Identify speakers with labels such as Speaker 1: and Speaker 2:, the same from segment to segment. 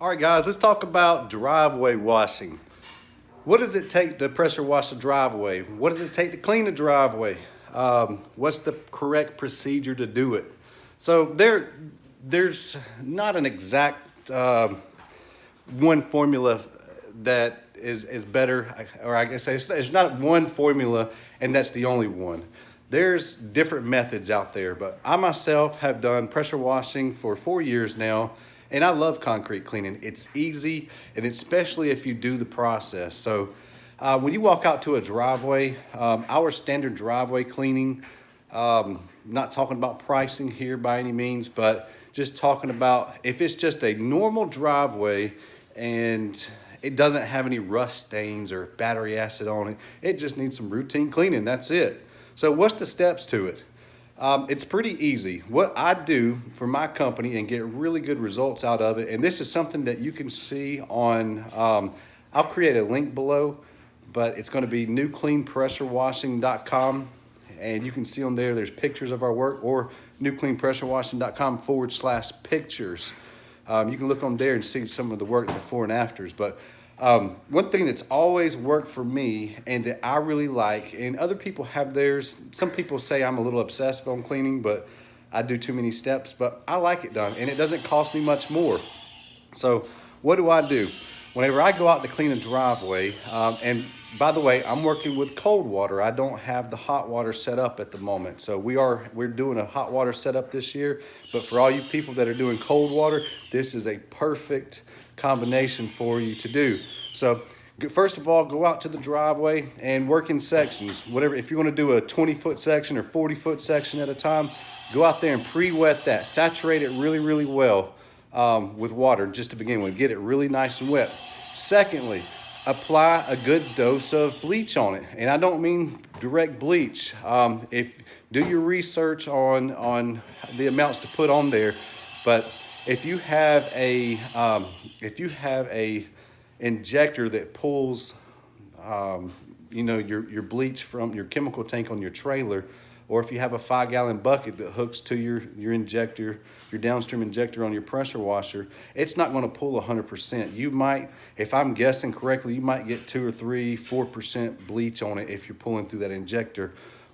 Speaker 1: All right, guys, let's talk about driveway washing. What does it take to pressure wash a driveway? What does it take to clean a driveway? What's the correct procedure to do it? So there's not an exact one formula that is better, or I guess there's not one formula and that's the only one. There's different methods out there, but I myself have done pressure washing for 4 years now, and I love concrete cleaning. It's easy, and especially if you do the process. So when you walk out to a driveway, our standard driveway cleaning, not talking about pricing here by any means, but just talking about if it's just a normal driveway and it doesn't have any rust stains or battery acid on it, it just needs some routine cleaning, that's it. So what's the steps to it? It's pretty easy. What I do for my company and get really good results out of it, and this is something that you can see on, I'll create a link below, but it's going to be newcleanpressurewashing.com, and you can see on there, there's pictures of our work, or newcleanpressurewashing.com/pictures. You can look on there and see some of the work before and afters. But one thing that's always worked for me and that I really like, and other people have theirs, some people say I'm a little obsessive on cleaning, but I do too many steps, but I like it done and it doesn't cost me much more. So what do I do? Whenever I go out to clean a driveway, and by the way, I'm working with cold water. I don't have the hot water set up at the moment. So we're doing a hot water setup this year, but for all you people that are doing cold water, this is a perfect combination for you to do. So first of all, go out to the driveway and work in sections. Whatever, if you want to do a 20-foot section or 40-foot section at a time, go out there and pre-wet that. Saturate it really, really well with water just to begin with. Get it really nice and wet. Secondly, apply a good dose of bleach on it. And I don't mean direct bleach. If do your research on the amounts to put on there, but if you have a injector that pulls your bleach from your chemical tank on your trailer, or if you have a 5-gallon bucket that hooks to your injector, your downstream injector on your pressure washer, it's not going to pull 100%. You might, if I'm guessing correctly, you might get 2 or 3, 4% bleach on it if you're pulling through that injector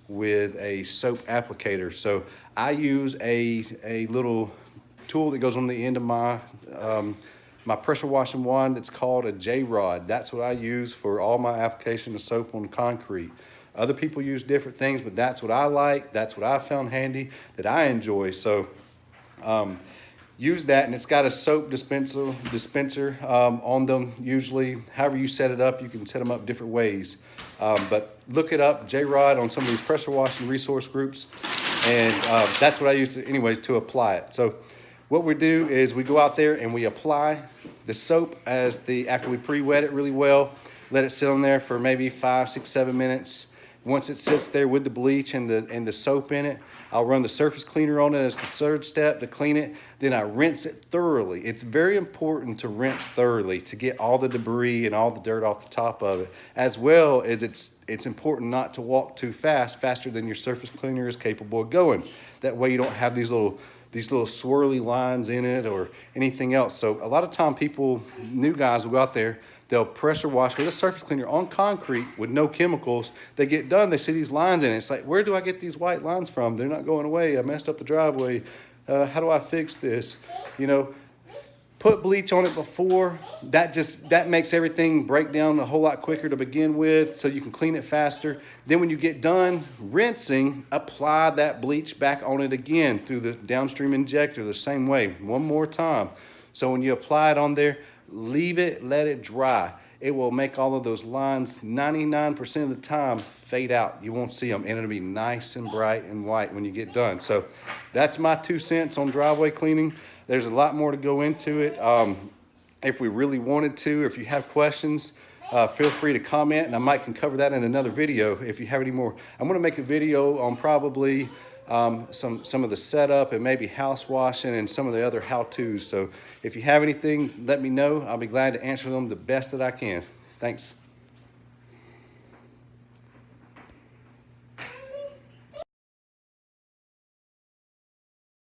Speaker 1: with a soap applicator. So I use a little tool that goes on the end of my my pressure washing wand. It's called a J-rod. That's what I use for all my application of soap on concrete. Other people use different things, but that's what I like. That's what I found handy, that I enjoy. So use that, and it's got a soap dispenser on them. Usually, however you set it up, you can set them up different ways. But look it up, J-rod, on some of these pressure washing resource groups, and that's what I use to apply it. So what we do is we go out there and we apply the soap after we pre-wet it really well, let it sit on there for maybe 5, 6, 7 minutes. Once it sits there with the bleach and the soap in it, I'll run the surface cleaner on it as the third step to clean it. Then I rinse it thoroughly. It's very important to rinse thoroughly to get all the debris and all the dirt off the top of it, as well as it's important not to walk too fast, faster than your surface cleaner is capable of going. That way you don't have these little swirly lines in it or anything else. So a lot of time new guys will go out there, they'll pressure wash with a surface cleaner on concrete with no chemicals. They get done, they see these lines in it. It's like, where do I get these white lines from? They're not going away. I messed up the driveway. How do I fix this? Put bleach on it before. That makes everything break down a whole lot quicker to begin with, so you can clean it faster. Then when you get done rinsing, apply that bleach back on it again through the downstream injector the same way, one more time. So when you apply it on there, leave it, let it dry. It will make all of those lines 99% of the time fade out. You won't see them, and it'll be nice and bright and white when you get done. So that's my 2 cents on driveway cleaning. There's a lot more to go into it. If we really wanted to, or if you have questions, feel free to comment, and I can cover that in another video if you have any more. I'm gonna make a video on probably some of the setup and maybe house washing and some of the other how-tos. So if you have anything, let me know. I'll be glad to answer them the best that I can. Thanks.